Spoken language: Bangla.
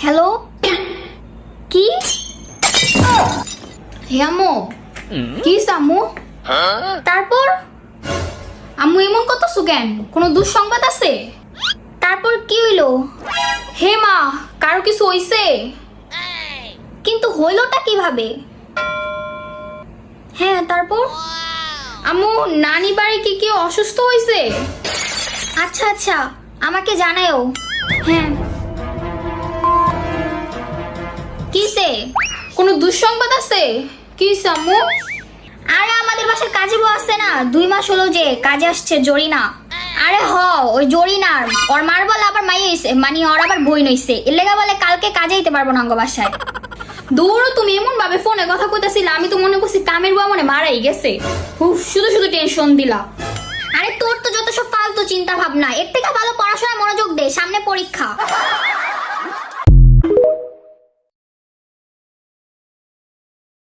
হ্যালো, কি? হে আম্মু, কি আম্মু? তারপর আম্মু এমন করতেছো কেন? কোনো দুঃসংবাদ আছে? তারপর কি হইলো? হে মা, কারো কিছু হইছে? কিন্তু হইলোটা কিভাবে? হ্যাঁ, তারপর আম্মু নানি বাড়ি কি কেউ অসুস্থ হয়েছে? আচ্ছা আচ্ছা, আমাকে জানাও। হ্যাঁ, কিসে? কোনো দুঃসংবাদ আছে? কি আম্মু? আরে আমাদের বাসার কাজে বউ আসছে না, 2 মাস হলো যে কাজে আসছে জরিনা। আরে ওই জরিনার ওর মার বলে আবার মাই হইছে, মানে ওর আবার বই নইছে, এর লেগা বলে কালকে কাজে যেতে পারবো না আঙ্গ বাসায়। দৌড়ো, তুমি এমন ভাবে ফোনে কথা কইতাছিলা, আমি তো মনে করছি কামের বুয়া মনে মারাই গেছে। শুধু শুধু টেনশন দিলা। আরে তোর তো যত সব ফালতু চিন্তা ভাবনা, এর থেকে ভালো পড়াশোনায় মনোযোগ দে, সামনে পরীক্ষা।